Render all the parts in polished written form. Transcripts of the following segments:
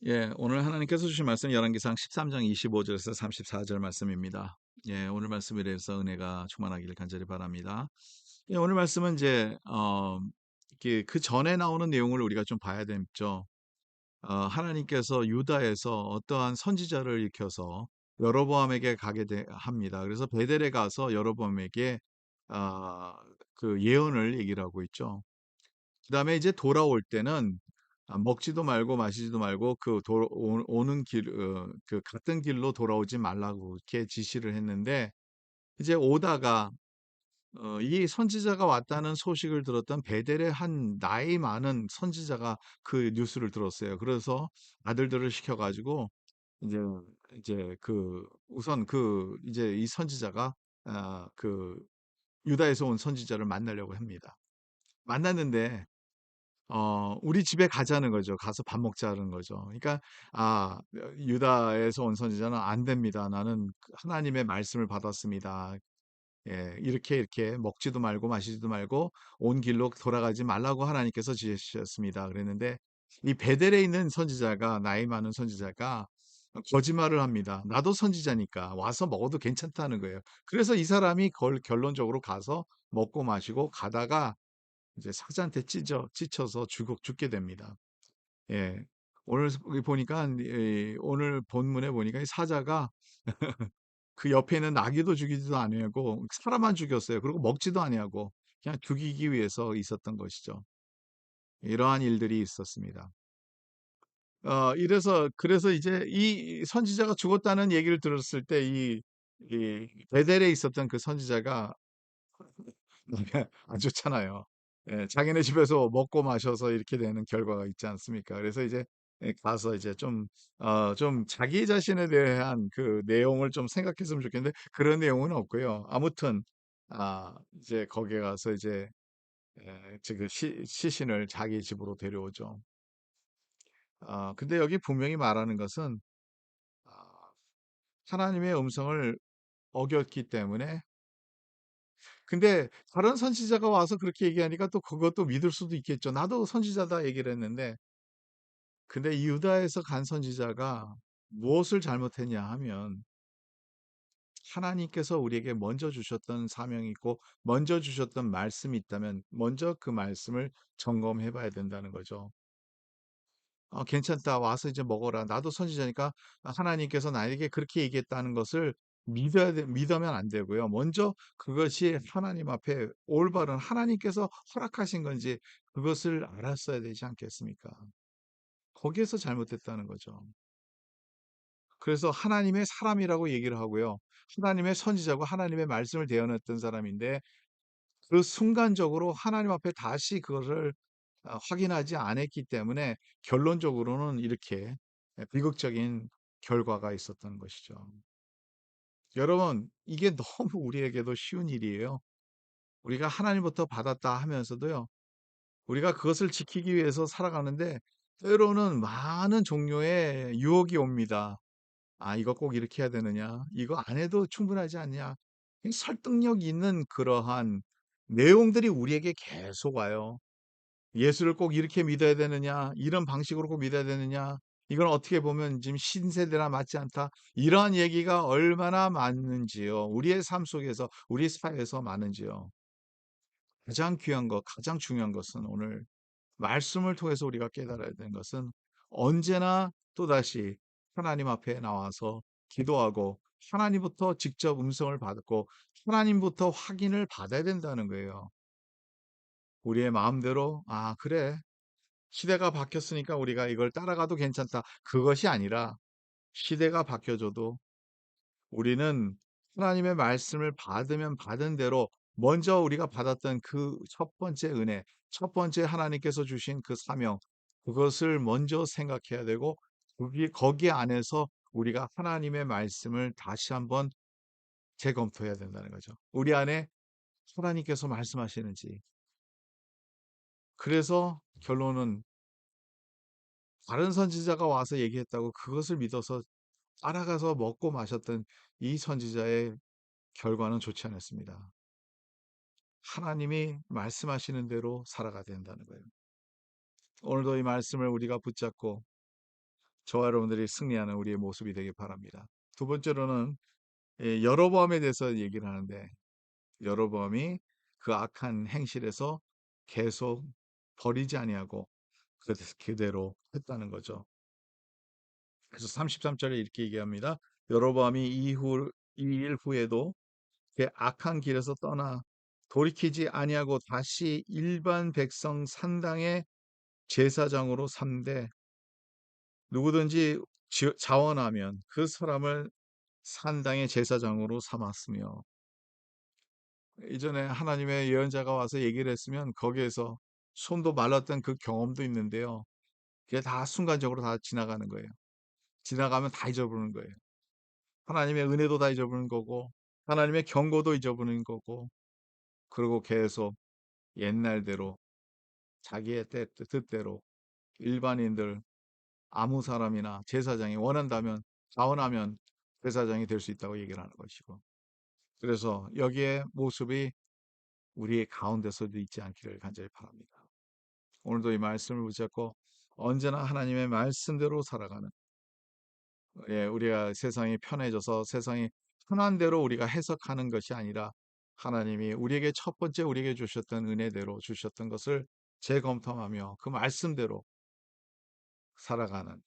예, 오늘 하나님께서 주신 말씀 열왕기상 13장 25절에서 34절 말씀입니다. 예, 오늘 말씀에 대해서 은혜가 충만하기를 간절히 바랍니다. 예, 오늘 말씀은 이제 이렇게 그 전에 나오는 내용을 우리가 좀 봐야 되죠. 하나님께서 유다에서 어떠한 선지자를 일으켜서 여로보암에게 합니다. 그래서 베델에 가서 여로보암에게 아, 그 예언을 얘기를 하고 있죠. 그다음에 이제 돌아올 때는 먹지도 말고 마시지도 말고 오는 그 같은 길로 돌아오지 말라고 이렇게 지시를 했는데, 이제 오다가 이 선지자가 왔다는 소식을 들었던 베델의 한 나이 많은 선지자가 그 뉴스를 들었어요. 그래서 아들들을 시켜 가지고 이제 우선 이제 이 선지자가 그 유다에서 온 선지자를 만나려고 합니다. 만났는데 우리 집에 가자는 거죠. 가서 밥 먹자는 거죠. 그러니까 유다에서 온 선지자는 "안 됩니다. 나는 그 하나님의 말씀을 받았습니다. 예, 이렇게 먹지도 말고 마시지도 말고 온 길로 돌아가지 말라고 하나님께서 지시하셨습니다." 그랬는데, 이 베델에 있는 선지자가, 나이 많은 선지자가 거짓말을 합니다. 나도 선지자니까 와서 먹어도 괜찮다는 거예요. 그래서 이 사람이 결론적으로 가서 먹고 마시고 가다가 이제 사자한테 찢혀서 죽게 됩니다. 예. 오늘 여기 보니까, 오늘 본문에 보니까 이 사자가 그 옆에 있는 나귀도 죽이지도 아니하고 사람만 죽였어요. 그리고 먹지도 아니하고 그냥 죽이기 위해서 있었던 것이죠. 이러한 일들이 있었습니다. 그래서 이제 이 선지자가 죽었다는 얘기를 들었을 때 이 베델에 있었던 그 선지자가 몸에 안 좋잖아요. 예, 자기네 집에서 먹고 마셔서 이렇게 되는 결과가 있지 않습니까? 그래서 이제 가서 이제 좀 자기 자신에 대한 그 내용을 좀 생각했으면 좋겠는데 그런 내용은 없고요. 아무튼 이제 거기에 가서 이제 그 시신을 자기 집으로 데려오죠. 근데 여기 분명히 말하는 것은 아, 하나님의 음성을 어겼기 때문에. 근데 다른 선지자가 와서 그렇게 얘기하니까 또 그것도 믿을 수도 있겠죠. 나도 선지자다 얘기를 했는데, 근데 이 유다에서 간 선지자가 무엇을 잘못했냐 하면, 하나님께서 우리에게 먼저 주셨던 사명이 있고 먼저 주셨던 말씀이 있다면 먼저 그 말씀을 점검해 봐야 된다는 거죠. 괜찮다. 와서 이제 먹어라. 나도 선지자니까 하나님께서 나에게 그렇게 얘기했다는 것을 믿으면 안 되고요. 먼저 그것이 하나님 앞에 올바른 하나님께서 허락하신 건지 그것을 알았어야 되지 않겠습니까? 거기에서 잘못됐다는 거죠. 그래서 하나님의 사람이라고 얘기를 하고요. 하나님의 선지자고 하나님의 말씀을 대언했던 사람인데, 그 순간적으로 하나님 앞에 다시 그것을 확인하지 않았기 때문에 결론적으로는 이렇게 비극적인 결과가 있었던 것이죠. 여러분, 이게 너무 우리에게도 쉬운 일이에요. 우리가 하나님부터 받았다 하면서도요, 우리가 그것을 지키기 위해서 살아가는데 때로는 많은 종류의 유혹이 옵니다. 이거 꼭 이렇게 해야 되느냐? 이거 안 해도 충분하지 않냐? 이 설득력 있는 그러한 내용들이 우리에게 계속 와요. 예수를 꼭 이렇게 믿어야 되느냐? 이런 방식으로 꼭 믿어야 되느냐? 이건 어떻게 보면 지금 신세대나 맞지 않다. 이러한 얘기가 얼마나 많은지요. 우리의 삶 속에서, 우리 사회에서 많은지요. 가장 귀한 것, 가장 중요한 것은 오늘 말씀을 통해서 우리가 깨달아야 되는 것은, 언제나 또다시 하나님 앞에 나와서 기도하고 하나님부터 직접 음성을 받고 하나님부터 확인을 받아야 된다는 거예요. 우리의 마음대로 그래, 시대가 바뀌었으니까 우리가 이걸 따라가도 괜찮다. 그것이 아니라, 시대가 바뀌어져도 우리는 하나님의 말씀을 받으면 받은 대로 먼저 우리가 받았던 그 첫 번째 은혜, 첫 번째 하나님께서 주신 그 사명, 그것을 먼저 생각해야 되고, 거기 안에서 우리가 하나님의 말씀을 다시 한번 재검토해야 된다는 거죠. 우리 안에 하나님께서 말씀하시는지. 그래서 결론은, 다른 선지자가 와서 얘기했다고 그것을 믿어서 따라가서 먹고 마셨던 이 선지자의 결과는 좋지 않았습니다. 하나님이 말씀하시는 대로 살아가야 된다는 거예요. 오늘도 이 말씀을 우리가 붙잡고 저와 여러분들이 승리하는 우리의 모습이 되길 바랍니다. 두 번째로는 여로보암에 대해서 얘기를 하는데, 여로보암이 그 악한 행실에서 계속 버리지 아니하고 그대로 했다는 거죠. 그래서 33절에 이렇게 얘기합니다. 여로보암이 이 일 후에도 그 악한 길에서 떠나 돌이키지 아니하고 다시 일반 백성 산당의 제사장으로 삼되, 누구든지 자원하면 그 사람을 산당의 제사장으로 삼았으며, 이전에 하나님의 예언자가 와서 얘기를 했으면 거기에서 손도 말랐던 그 경험도 있는데요. 그게 다 순간적으로 다 지나가는 거예요. 지나가면 다 잊어버리는 거예요. 하나님의 은혜도 다 잊어버리는 거고, 하나님의 경고도 잊어버리는 거고, 그리고 계속 옛날대로 자기의 뜻대로 일반인들, 아무 사람이나 제사장이 원한다면 자원하면 제사장이 될 수 있다고 얘기를 하는 것이고, 그래서 여기에 모습이 우리의 가운데서도 있지 않기를 간절히 바랍니다. 오늘도 이 말씀을 붙잡고 언제나 하나님의 말씀대로 살아가는, 우리가 세상이 편해져서 세상이 편한 대로 우리가 해석하는 것이 아니라, 하나님이 우리에게 첫 번째 우리에게 주셨던 은혜대로 주셨던 것을 재검토하며 그 말씀대로 살아가는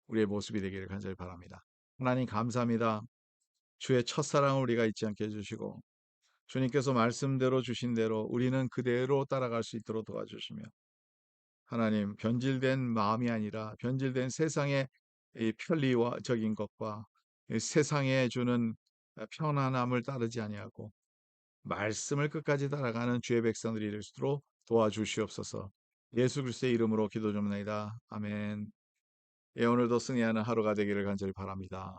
우리의 모습이 되기를 간절히 바랍니다. 하나님 감사합니다. 주의 첫사랑을 우리가 잊지 않게 해주시고, 주님께서 말씀대로 주신 대로 우리는 그대로 따라갈 수 있도록 도와주시며, 하나님 변질된 마음이 아니라 변질된 세상의 이 편리적인 것과 이 세상에 주는 편안함을 따르지 아니하고 말씀을 끝까지 따라가는 주의 백성들이 될 수 있도록 도와주시옵소서. 예수 그리스도의 이름으로 기도 좀 나이다. 아멘. 예, 오늘도 승리하는 하루가 되기를 간절히 바랍니다.